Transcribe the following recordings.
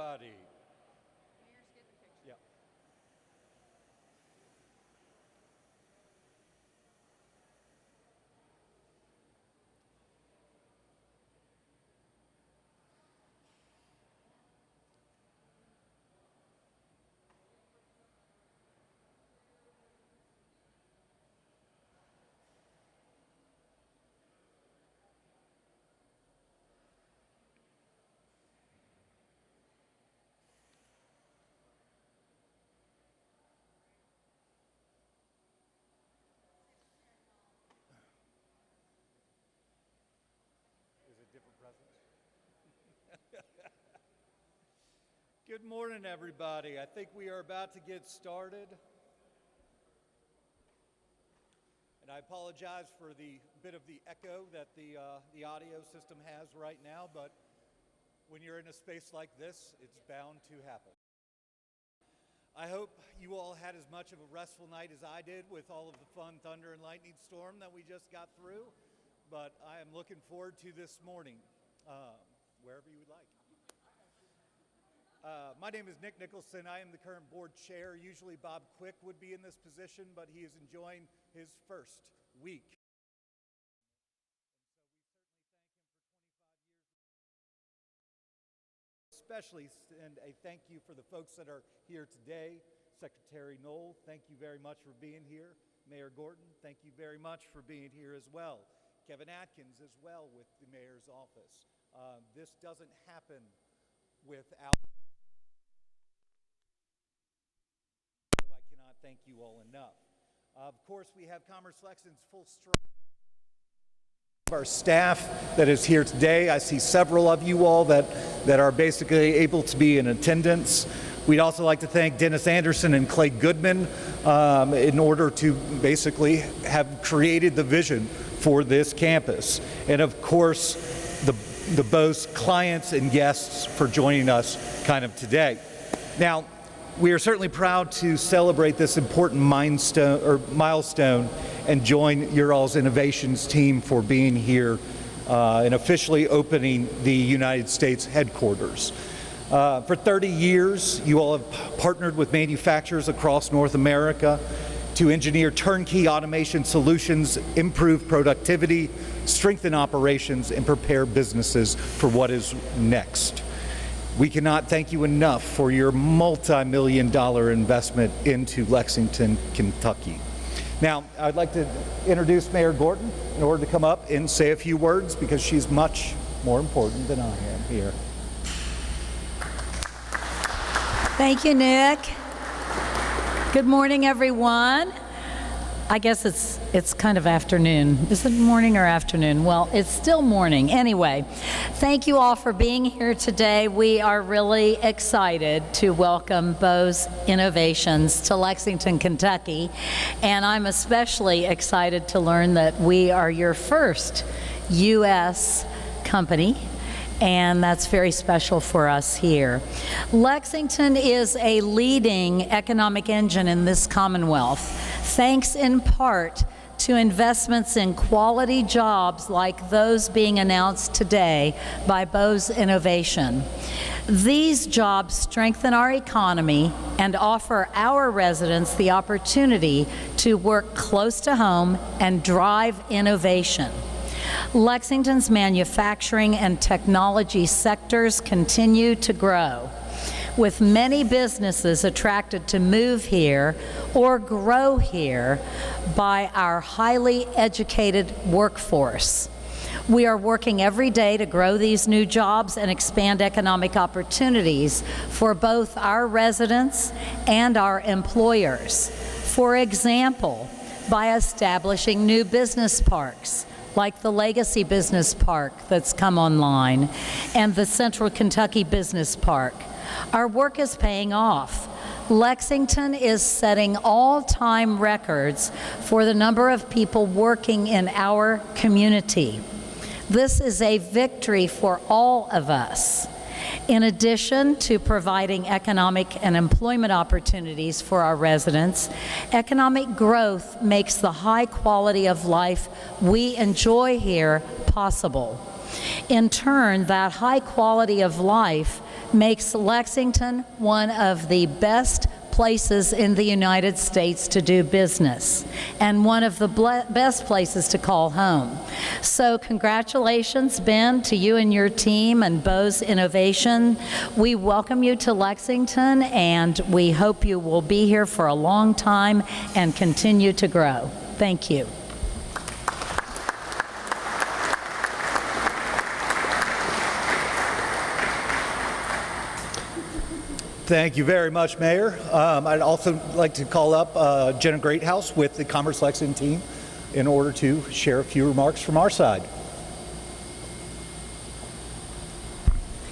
everybody. Yeah. Is it different presents? Good morning, everybody. I think we are about to get started. And I apologize for the bit of the echo that the audio system has right now, but when you're in a space like this, it's bound to happen. I hope you all had as much of a restful night as I did with all of the fun thunder and lightning storm that we just got through, but I am looking forward to this morning, wherever you would like. My name is Nick Nicholson. I am the current board chair. Usually Bob Quick would be in this position, but he is enjoying his first week. Especially send a thank you for the folks that are here today. Secretary Knoll, thank you very much for being here. Mayor Gordon, thank you very much for being here as well. Kevin Atkins as well with the mayor's office. This doesn't happen without, so I cannot thank you all enough. Of course, we have Commerce Lexington's full strength. Our staff that is here today. I see several of you all that are basically able to be in attendance. We'd also like to thank Dennis Anderson and Clay Goodman in order to basically have created the vision for this campus. And of course, the BOS clients and guests for joining us kind of today. Now, we are certainly proud to celebrate this important milestone and join your all's innovations team for being here and officially opening the United States headquarters. For 30 years, you all have partnered with manufacturers across North America to engineer turnkey automation solutions, improve productivity, strengthen operations, and prepare businesses for what is next. We cannot thank you enough for your multi-million-dollar investment into Lexington, Kentucky. Now, I'd like to introduce Mayor Gordon in order to come up and say a few words because she's much more important than I am here. Thank you, Nick. Good morning, everyone. I guess it's kind of afternoon. Is it morning or afternoon? Well, it's still morning. Anyway, thank you all for being here today. We are really excited to welcome BOS Innovations to Lexington, Kentucky. And I'm especially excited to learn that we are your first U.S. company. And that's very special for us here. Lexington is a leading economic engine in this Commonwealth, thanks in part to investments in quality jobs like those being announced today by BOS Innovation. These jobs strengthen our economy and offer our residents the opportunity to work close to home and drive innovation. Lexington's manufacturing and technology sectors continue to grow, with many businesses attracted to move here or grow here by our highly educated workforce. We are working every day to grow these new jobs and expand economic opportunities for both our residents and our employers. For example, by establishing new business parks, like the Legacy Business Park that's come online and the Central Kentucky Business Park. Our work is paying off. Lexington is setting all-time records for the number of people working in our community. This is a victory for all of us. In addition to providing economic and employment opportunities for our residents, economic growth makes the high quality of life we enjoy here possible. In turn, that high quality of life makes Lexington one of the best places in the United States to do business and one of the best places to call home. So congratulations, Ben, to you and your team and BOS Innovation. We welcome you to Lexington, and we hope you will be here for a long time and continue to grow. Thank you. Thank you very much, Mayor. I'd also like to call up Jenna Greathouse with the Commerce Lexington team in order to share a few remarks from our side.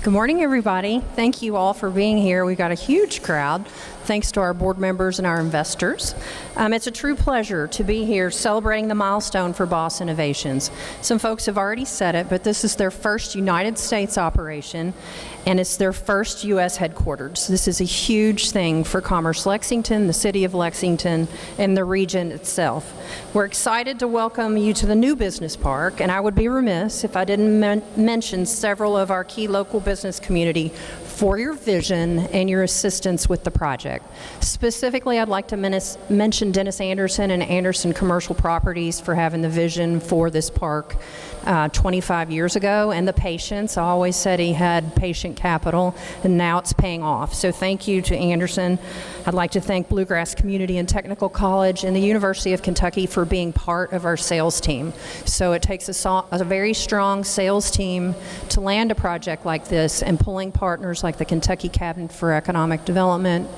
Good morning, everybody. Thank you all for being here. We've got a huge crowd, thanks to our board members and our investors. It's a true pleasure to be here celebrating the milestone for BOS Innovations. Some folks have already said it, but this is their first United States operation, and it's their first U.S. headquarters. This is a huge thing for Commerce Lexington, the city of Lexington, and the region itself. We're excited to welcome you to the new business park, and I would be remiss if I didn't mention several of our key local business community for your vision and your assistance with the project. Specifically, I'd like to mention Dennis Anderson and Anderson Commercial Properties for having the vision for this park 25 years ago, and the patience. I always said he had patient capital, and now it's paying off. So thank you to Anderson. I'd like to thank Bluegrass Community and Technical College and the University of Kentucky for being part of our sales team. So it takes a very strong sales team to land a project like this, and pulling partners like the Kentucky Cabinet for Economic Development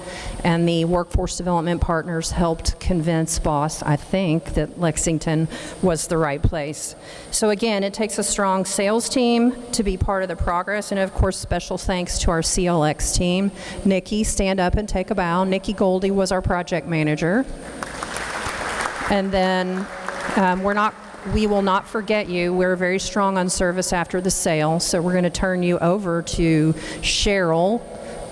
and the Workforce Development Partners helped convince BOS, I think, that Lexington was the right place. So again, it takes a strong sales team to be part of the progress, and of course, special thanks to our CLX team. Nikki, stand up and take a bow. Nikki Goldie was our project manager. And then we will not forget you. We're very strong on service after the sale, so we're going to turn you over to Cheryl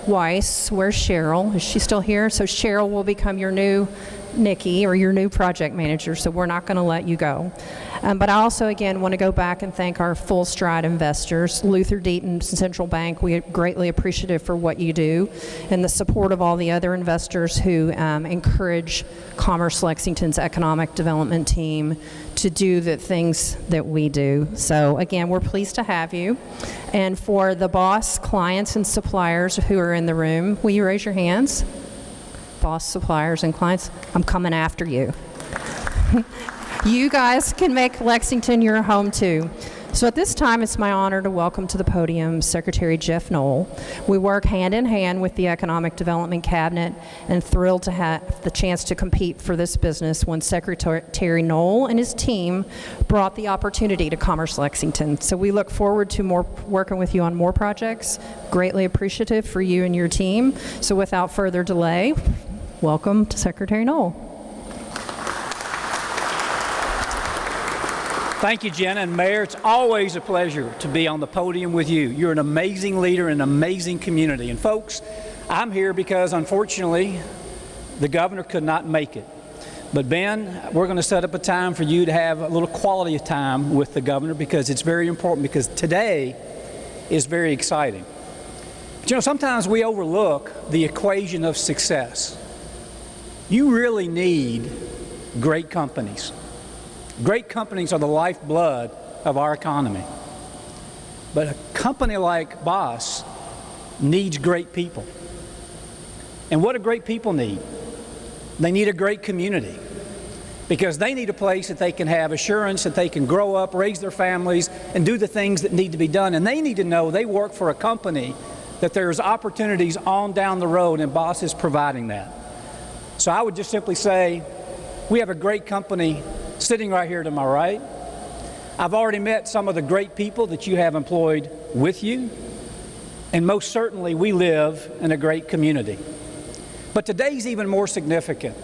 Weiss. Where's Cheryl? Is she still here? So Cheryl will become your new Nikki, or your new project manager, so we're not going to let you go. But I also, again, want to go back and thank our full stride investors, Luther Deaton Central Bank. We are greatly appreciative for what you do, and the support of all the other investors who encourage Commerce Lexington's economic development team to do the things that we do. So again, we're pleased to have you. And for the BOS clients and suppliers who are in the room, will you raise your hands? BOS suppliers and clients, I'm coming after you. You guys can make Lexington your home too. So at this time, it's my honor to welcome to the podium Secretary Jeff Knoll. We work hand in hand with the Economic Development Cabinet, and thrilled to have the chance to compete for this business when Secretary Knoll and his team brought the opportunity to Commerce Lexington. So we look forward to working with you on more projects. Greatly appreciative for you and your team. So without further delay, welcome to Secretary Knoll. Thank you, Jenna and Mayor. It's always a pleasure to be on the podium with you. You're an amazing leader in an amazing community. And folks, I'm here because unfortunately, the governor could not make it. But Ben, we're going to set up a time for you to have a little quality of time with the governor, because it's very important, because today is very exciting. But you know, sometimes we overlook the equation of success. You really need great companies. Great companies are the lifeblood of our economy. But a company like BOS needs great people. And what do great people need? They need a great community, because they need a place that they can have assurance that they can grow up, raise their families, and do the things that need to be done. And they need to know they work for a company that there's opportunities on down the road, and BOS is providing that. So I would just simply say, we have a great company sitting right here to my right. I've already met some of the great people that you have employed with you, and most certainly we live in a great community. But today's even more significant.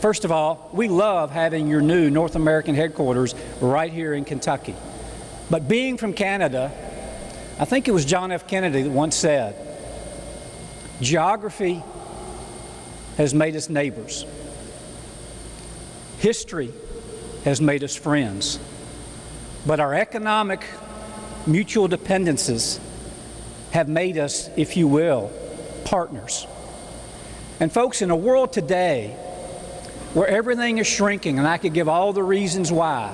First of all, we love having your new North American headquarters right here in Kentucky. But being from Canada, I think it was John F. Kennedy that once said, geography has made us neighbors. History has made us friends. But our economic mutual dependencies have made us, if you will, partners. And folks, in a world today where everything is shrinking, and I could give all the reasons why,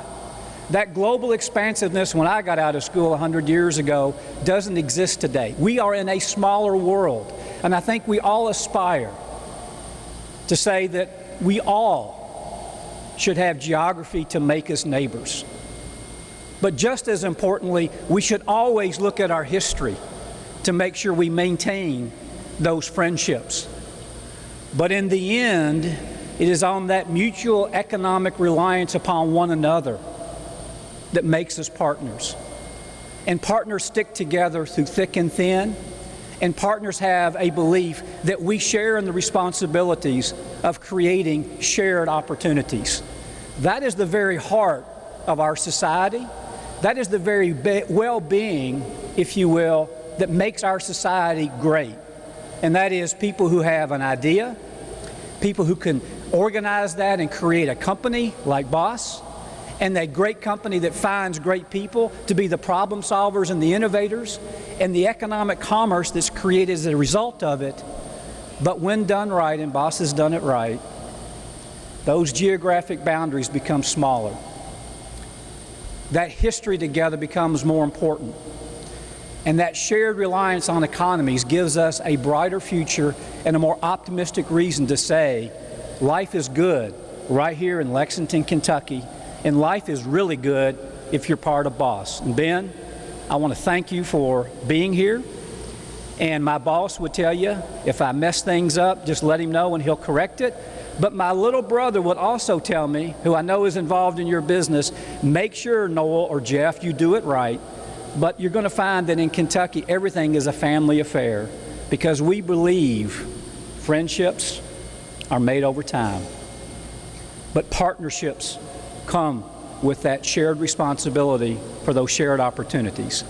that global expansiveness when I got out of school 100 years ago doesn't exist today. We are in a smaller world, and I think we all aspire to say that we all should have geography to make us neighbors. But just as importantly, we should always look at our history to make sure we maintain those friendships. But in the end, it is on that mutual economic reliance upon one another that makes us partners. And partners stick together through thick and thin, and partners have a belief that we share in the responsibilities of creating shared opportunities. That is the very heart of our society. That is the very well-being, if you will, that makes our society great. And that is people who have an idea, people who can organize that and create a company like BOS, and that great company that finds great people to be the problem solvers and the innovators, and the economic commerce that's created as a result of it. But when done right, and BOS has done it right, those geographic boundaries become smaller. That history together becomes more important. And that shared reliance on economies gives us a brighter future and a more optimistic reason to say life is good right here in Lexington, Kentucky, and life is really good if you're part of BOS. And Ben, I want to thank you for being here. And my boss would tell you, if I mess things up, just let him know and he'll correct it. But my little brother would also tell me, who I know is involved in your business, make sure, Noel or Jeff, you do it right. But you're going to find that in Kentucky, everything is a family affair because we believe friendships are made over time. But partnerships come with that shared responsibility for those shared opportunities.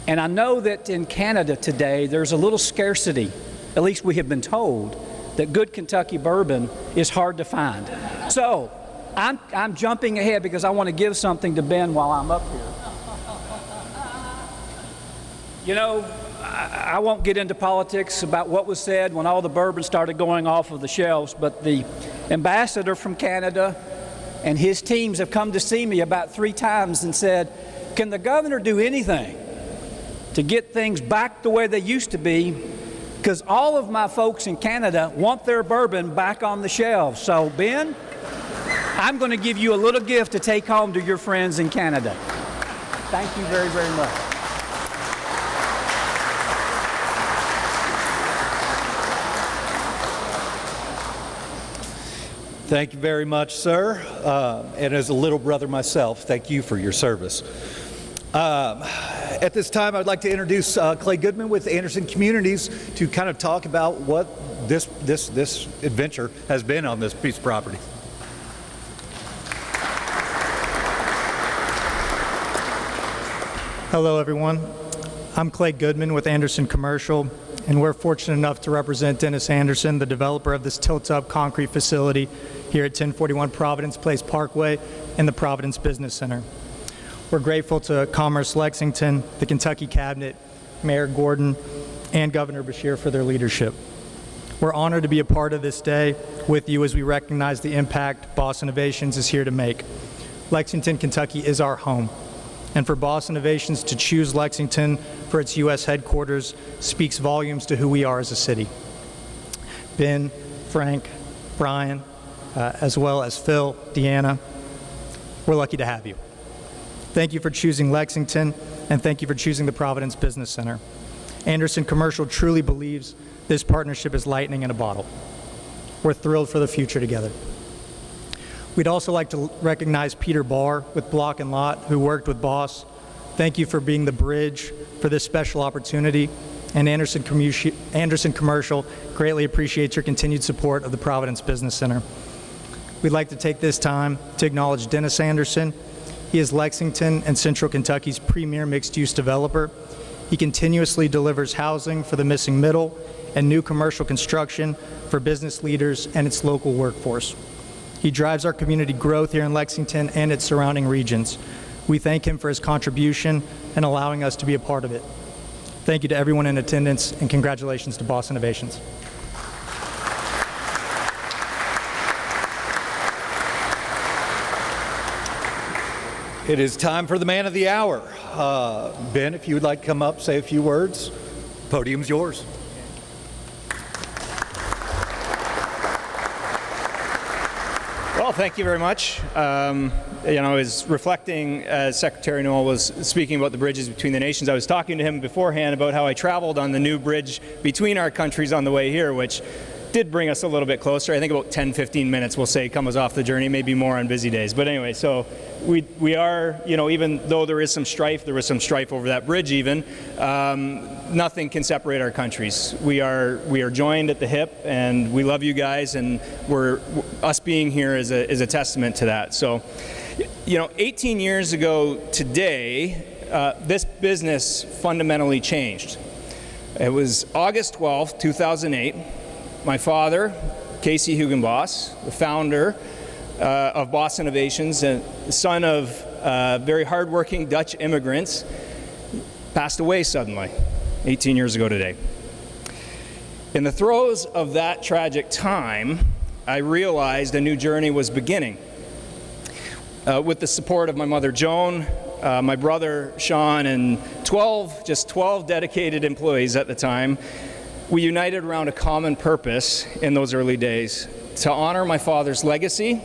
And I know that in Canada today, there's a little scarcity, at least we have been told, that good Kentucky bourbon is hard to find. So I'm jumping ahead because I want to give something to Ben while I'm up here. You know, I won't get into politics about what was said when all the bourbon started going off of the shelves, but the ambassador from Canada and his teams have come to see me about 3 times and said, can the governor do anything to get things back the way they used to be? Because all of my folks in Canada want their bourbon back on the shelves. So, Ben, I'm going to give you a little gift to take home to your friends in Canada. Thank you very, very much. Thank you very much, sir. And as a little brother myself, thank you for your service. At this time, I'd like to introduce Clay Goodman with Anderson Communities to kind of talk about what this adventure has been on this piece of property. Hello, everyone. I'm Clay Goodman with Anderson Commercial, and we're fortunate enough to represent Dennis Anderson, the developer of this tilt-up concrete facility here at 1041 Providence Place Parkway and the Providence Business Center. We're grateful to Commerce Lexington, the Kentucky Cabinet, Mayor Gordon, and Governor Beshear for their leadership. We're honored to be a part of this day with you as we recognize the impact BOS Innovations is here to make. Lexington, Kentucky is our home, and for BOS Innovations to choose Lexington for its U.S. headquarters speaks volumes to who we are as a city. Ben, Frank, Brian, as well as Phil, Deanna, we're lucky to have you. Thank you for choosing Lexington, and thank you for choosing the Providence Business Center. Anderson Commercial truly believes this partnership is lightning in a bottle. We're thrilled for the future together. We'd also like to recognize Peter Barr with Block and Lot, who worked with BOS. Thank you for being the bridge for this special opportunity, and Anderson Commercial greatly appreciates your continued support of the Providence Business Center. We'd like to take this time to acknowledge Dennis Anderson. He is Lexington and Central Kentucky's premier mixed-use developer. He continuously delivers housing for the missing middle and new commercial construction for business leaders and its local workforce. He drives our community growth here in Lexington and its surrounding regions. We thank him for his contribution and allowing us to be a part of it. Thank you to everyone in attendance, and congratulations to BOS Innovations. It is time for the man of the hour. Ben, if you would like to come up, say a few words, podium's yours. Well, thank you very much. I was reflecting as Secretary Noel was speaking about the bridges between the nations. I was talking to him beforehand about how I traveled on the new bridge between our countries on the way here, which did bring us a little bit closer. I think about 10, 15 minutes, we'll say, come us off the journey, maybe more on busy days. But anyway, so we are, even though there was some strife over that bridge even, nothing can separate our countries. We are joined at the hip, and we love you guys, and us being here is a testament to that. So, 18 years ago today, this business fundamentally changed. It was August 12th, 2008. My father, Casey Hugenboss, the founder of BOS Innovations, and the son of very hardworking Dutch immigrants, passed away suddenly 18 years ago today. In the throes of that tragic time, I realized a new journey was beginning. With the support of my mother Joan, my brother Sean, and 12 dedicated employees at the time, we united around a common purpose in those early days: to honor my father's legacy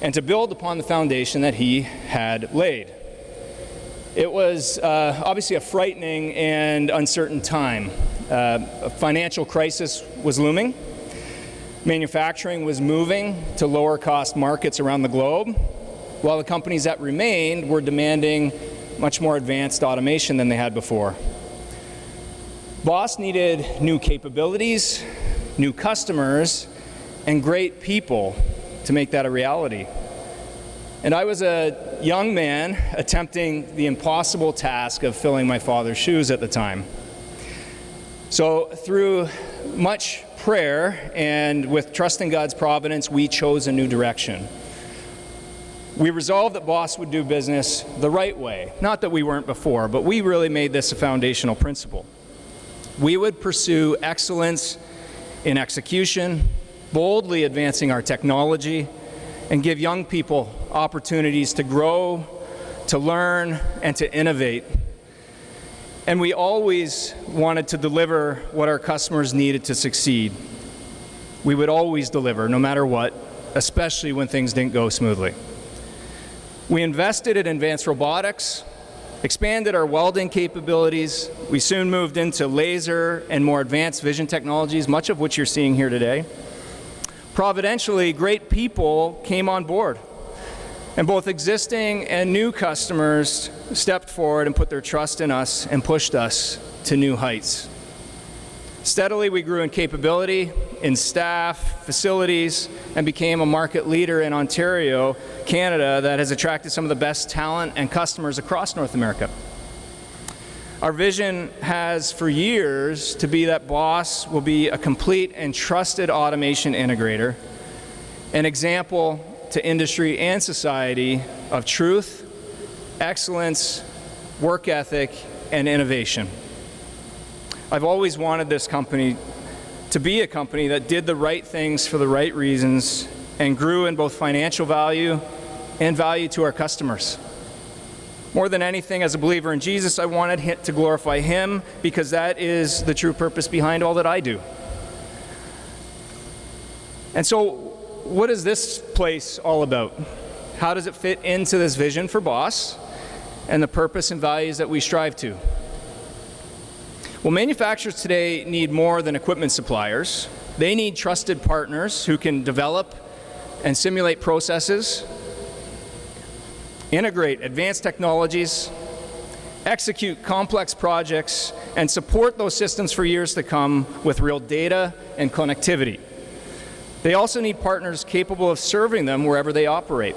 and to build upon the foundation that he had laid. It was obviously a frightening and uncertain time. A financial crisis was looming. Manufacturing was moving to lower cost markets around the globe, while the companies that remained were demanding much more advanced automation than they had before. BOS needed new capabilities, new customers, and great people to make that a reality. And I was a young man attempting the impossible task of filling my father's shoes at the time. So through much prayer and with trust in God's providence, we chose a new direction. We resolved that BOS would do business the right way. Not that we weren't before, but we really made this a foundational principle. We would pursue excellence in execution, boldly advancing our technology, and give young people opportunities to grow, to learn, and to innovate. And we always wanted to deliver what our customers needed to succeed. We would always deliver, no matter what, especially when things didn't go smoothly. We invested in advanced robotics, expanded our welding capabilities. We soon moved into laser and more advanced vision technologies, much of which you're seeing here today. Providentially, great people came on board, and both existing and new customers stepped forward and put their trust in us and pushed us to new heights. Steadily, we grew in capability, in staff, facilities, and became a market leader in Ontario, Canada, that has attracted some of the best talent and customers across North America. Our vision has for years to be that BOS will be a complete and trusted automation integrator, an example to industry and society of truth, excellence, work ethic, and innovation. I've always wanted this company to be a company that did the right things for the right reasons and grew in both financial value and value to our customers. More than anything, as a believer in Jesus, I wanted to glorify Him, because that is the true purpose behind all that I do. And so, what is this place all about? How does it fit into this vision for BOS and the purpose and values that we strive to? Well, manufacturers today need more than equipment suppliers. They need trusted partners who can develop and simulate processes, integrate advanced technologies, execute complex projects, and support those systems for years to come with real data and connectivity. They also need partners capable of serving them wherever they operate.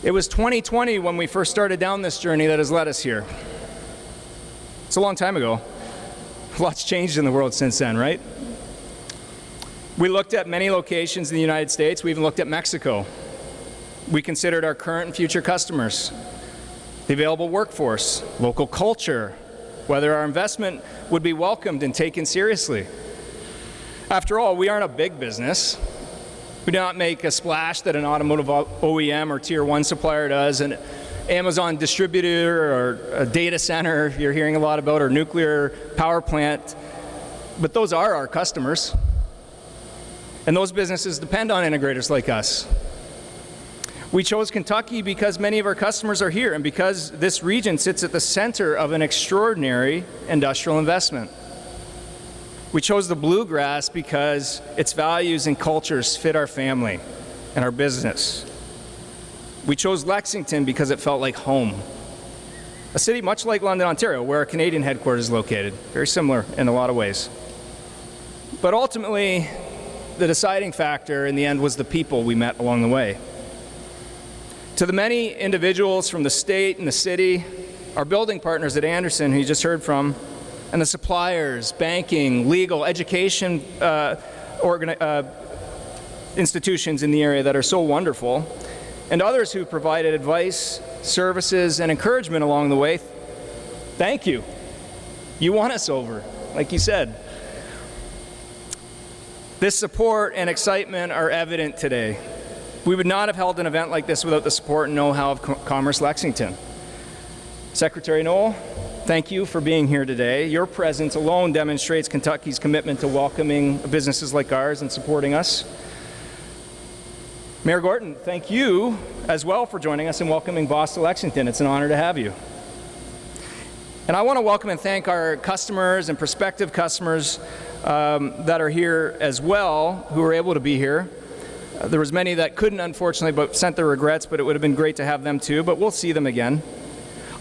It was 2020 when we first started down this journey that has led us here. It's a long time ago. A lot's changed in the world since then, right? We looked at many locations in the United States. We even looked at Mexico. We considered our current and future customers. the available workforce, local culture, whether our investment would be welcomed and taken seriously. After all, we aren't a big business. We do not make a splash that an automotive OEM or Tier 1 supplier does, an Amazon distributor or a data center you're hearing a lot about, or nuclear power plant. But those are our customers. And those businesses depend on integrators like us. We chose Kentucky because many of our customers are here and because this region sits at the center of an extraordinary industrial investment. We chose the bluegrass because its values and cultures fit our family and our business. We chose Lexington because it felt like home. A city much like London, Ontario, where our Canadian headquarters is located. Very similar in a lot of ways. But ultimately, the deciding factor in the end was the people we met along the way. To the many individuals from the state and the city, our building partners at Anderson, who you just heard from, and the suppliers, banking, legal, education institutions in the area that are so wonderful, and others who provided advice, services, and encouragement along the way, thank you. You won us over, like you said. This support and excitement are evident today. We would not have held an event like this without the support and know-how of Commerce Lexington. Secretary Knoll, thank you for being here today. Your presence alone demonstrates Kentucky's commitment to welcoming businesses like ours and supporting us. Mayor Gorton, thank you as well for joining us and welcoming BOS to Lexington. It's an honor to have you. And I want to welcome and thank our customers and prospective customers that are here as well, who were able to be here. There was many that couldn't, unfortunately, but sent their regrets, but it would have been great to have them too, but we'll see them again.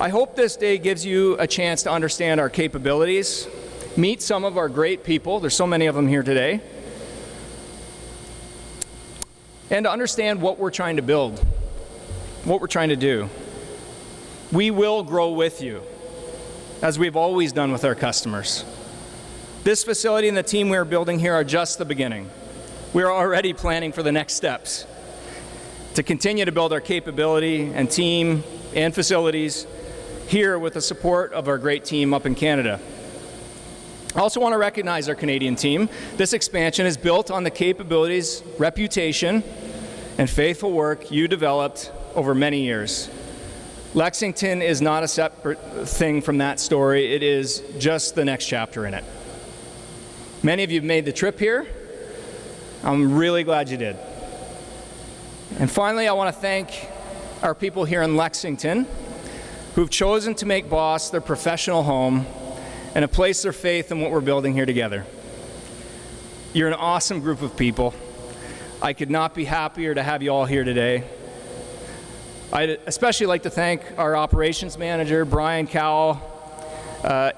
I hope this day gives you a chance to understand our capabilities, meet some of our great people, there's so many of them here today, and to understand what we're trying to build, what we're trying to do. We will grow with you, as we've always done with our customers. This facility and the team we are building here are just the beginning. We are already planning for the next steps to continue to build our capability and team and facilities here with the support of our great team up in Canada. I also want to recognize our Canadian team. This expansion is built on the capabilities, reputation, and faithful work you developed over many years. Lexington is not a separate thing from that story. It is just the next chapter in it. Many of you have made the trip here. I'm really glad you did. And finally, I want to thank our people here in Lexington who've chosen to make BOS their professional home and have placed their faith in what we're building here together. You're an awesome group of people. I could not be happier to have you all here today. I'd especially like to thank our operations manager, Brian Cowell,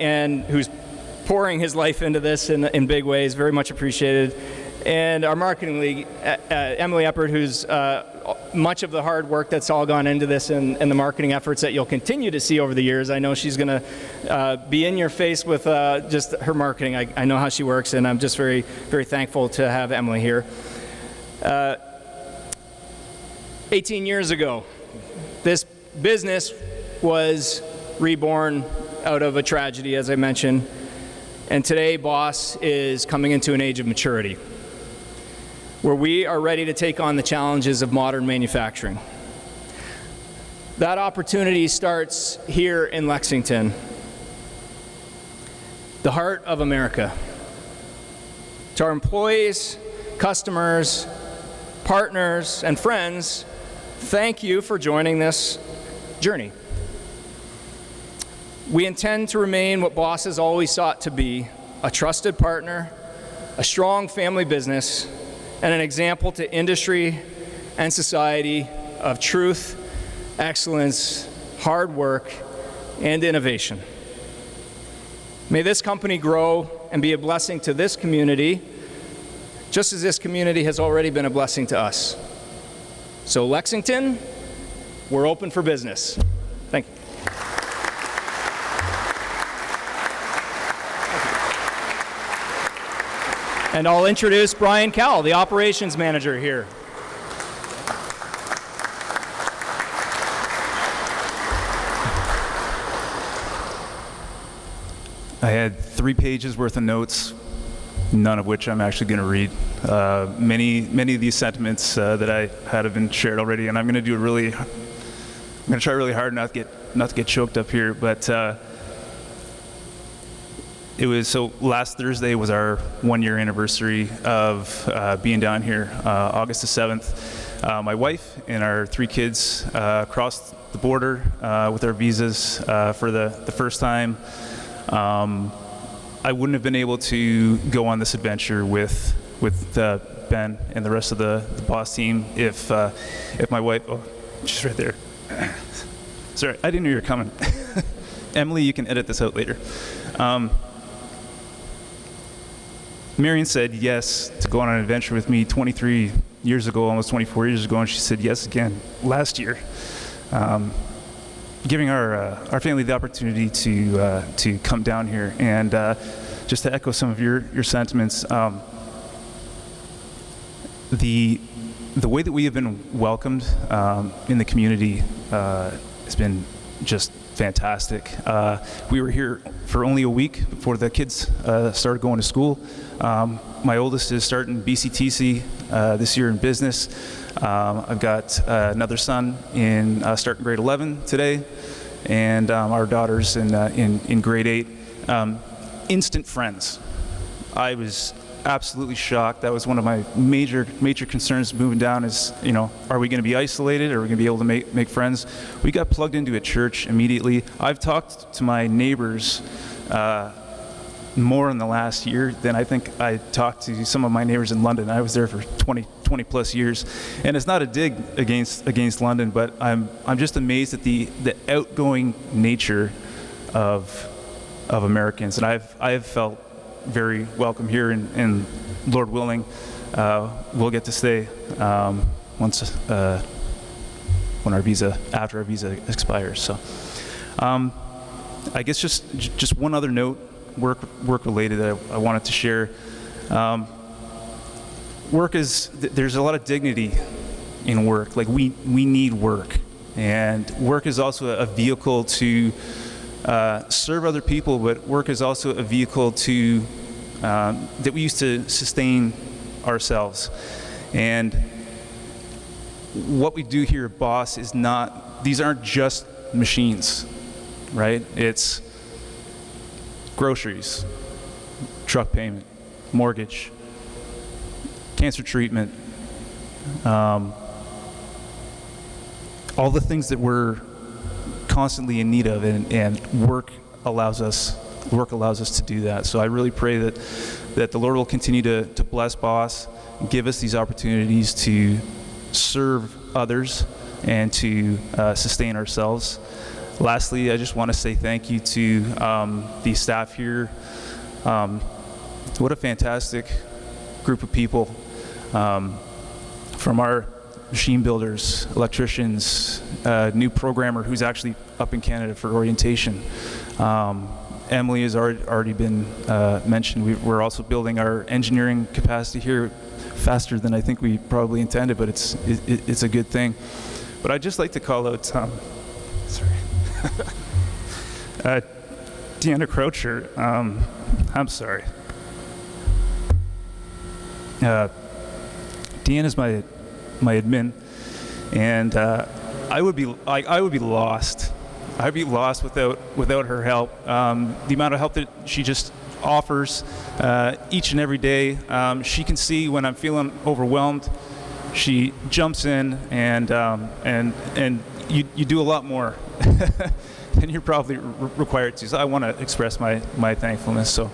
and who's pouring his life into this in big ways, very much appreciated. And our marketing lead, Emily Eppert, who's much of the hard work that's all gone into this and the marketing efforts that you'll continue to see over the years. I know she's going to be in your face with just her marketing. I know how she works, and I'm just very, very thankful to have Emily here. 18 years ago, this business was reborn out of a tragedy, as I mentioned, and today BOS is coming into an age of maturity, where we are ready to take on the challenges of modern manufacturing. That opportunity starts here in Lexington, the heart of America. To our employees, customers, partners, and friends, thank you for joining this journey. We intend to remain what BOS has always sought to be, a trusted partner, a strong family business, and an example to industry and society of truth, excellence, hard work, and innovation. May this company grow and be a blessing to this community, just as this community has already been a blessing to us. So Lexington, we're open for business. Thank you. And I'll introduce Brian Cowell, the operations manager here. I had 3 pages worth of notes, none of which I'm actually going to read. Many of these sentiments that I had have been shared already, and I'm going to try really hard not to get choked up here. But last Thursday was our 1-year anniversary of being down here, August the 7th. My wife and our 3 kids crossed the border with our visas for the first time. I wouldn't have been able to go on this adventure with Ben and the rest of the BOS team if my wife, oh, she's right there. Sorry, I didn't know you were coming. Emily, you can edit this out later. Marion said yes to go on an adventure with me 23 years ago, almost 24 years ago, and she said yes again last year, giving our family the opportunity to come down here. And just to echo some of your sentiments, the way that we have been welcomed in the community has been just fantastic. We were here for only a week before the kids started going to school. My oldest is starting BCTC this year in business. I've got another son starting grade 11 today, and our daughter's in grade 8. Instant friends. I was absolutely shocked. That was one of my major concerns moving down is, are we going to be isolated? Or are we going to be able to make friends? We got plugged into a church immediately. I've talked to my neighbors more in the last year than I think I talked to some of my neighbors in London. I was there for 20 plus years. And it's not a dig against London, but I'm just amazed at the outgoing nature of Americans. And I've felt very welcome here, and Lord willing, we'll get to stay once after our visa expires. So, I guess just one other note, work related, that I wanted to share. There's a lot of dignity in work. Like we need work, and work is also a vehicle to serve other people, but work is also a vehicle to that we use to sustain ourselves. And what we do here at BOS is these aren't just machines, right? It's groceries, truck payment, mortgage, cancer treatment, all the things that we're constantly in need of, and work allows us to do that. So I really pray that the Lord will continue to bless BOS, give us these opportunities to serve others and to sustain ourselves. Lastly, I just want to say thank you to the staff here. What a fantastic group of people, from our machine builders, electricians, new programmer who's actually up in Canada for orientation. Emily has already been mentioned. We're also building our engineering capacity here faster than I think we probably intended, but it's a good thing. But I'd just like to call out, Deanna Croucher. I'm sorry. Deanna's my admin, and I would be lost. I'd be lost without her help. The amount of help that she just offers each and every day. She can see when I'm feeling overwhelmed. She jumps in, and you do a lot more than you're probably required to. So I want to express my thankfulness. So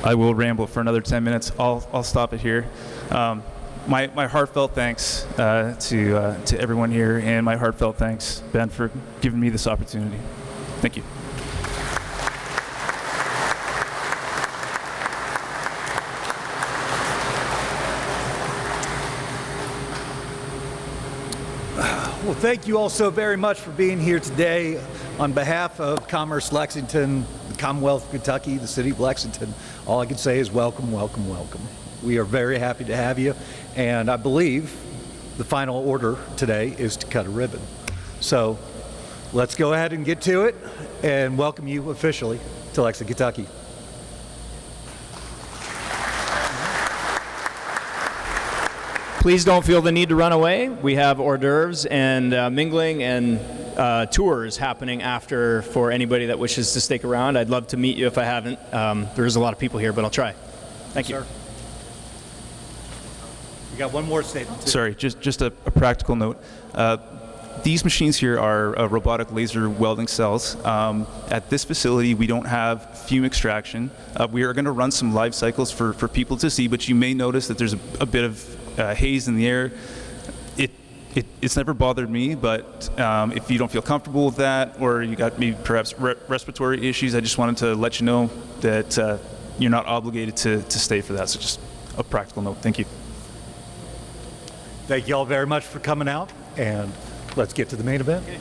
I will ramble for another 10 minutes. I'll stop it here. My heartfelt thanks to everyone here, and my heartfelt thanks, Ben, for giving me this opportunity. Thank you. Well, thank you all so very much for being here today. On behalf of Commerce Lexington, the Commonwealth of Kentucky, the City of Lexington, all I can say is welcome, welcome, welcome. We are very happy to have you, and I believe the final order today is to cut a ribbon. So let's go ahead and get to it and welcome you officially to Lexington, Kentucky. Please don't feel the need to run away. We have hors d'oeuvres and mingling and tours happening after for anybody that wishes to stick around. I'd love to meet you if I haven't. There's a lot of people here, but I'll try. Thank you. Sir. We got one more statement. Too. Sorry, just a practical note. These machines here are robotic laser welding cells. At this facility, we don't have fume extraction. We are going to run some live cycles for people to see, but you may notice that there's a bit of haze in the air. It's never bothered me, but if you don't feel comfortable with that, or you got maybe perhaps respiratory issues, I just wanted to let you know that you're not obligated to stay for that. So just a practical note. Thank you. Thank you all very much for coming out, and let's get to the main event. Okay.